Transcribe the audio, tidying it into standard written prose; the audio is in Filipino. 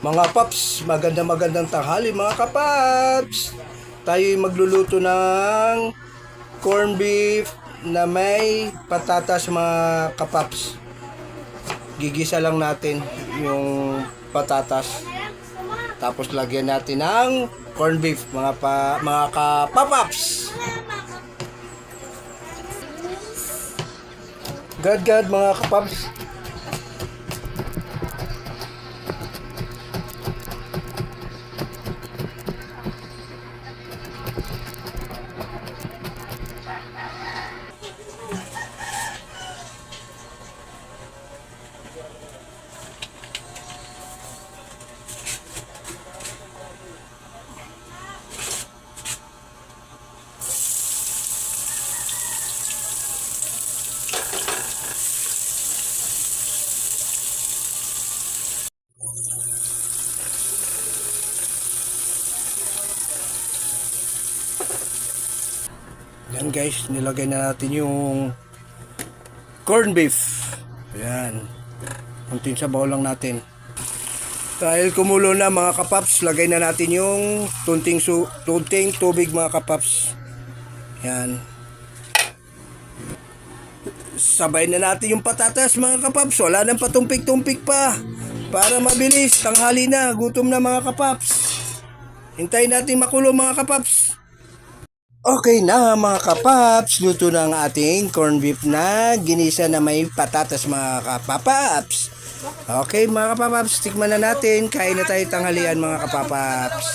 Mga paps, magandang tanghali mga kapaps. Tayo'y magluluto ng corn beef na may patatas mga kapaps. Gigisa lang natin yung patatas. Tapos lagyan natin ng corn beef mga kapaps. Gad mga kapaps. Yan guys, nilagay na natin yung corn beef. Ayan. Kunting sabaw lang natin. Dahil kumulo na mga kapaps, lagay na natin yung tunting tubig mga kapaps. Yan. Sabay na natin yung patatas mga kapaps. Wala nang patumpik-tumpik pa. Para mabilis, tanghali na, gutom na mga kapaps. Hintayin natin makulo mga kapaps. Okay na mga kapaps, luto na ang ating corn beef na ginisa na may patatas mga kapaps. Okay mga kapaps, tikman na natin. Kain na tayo tanghalian mga kapaps.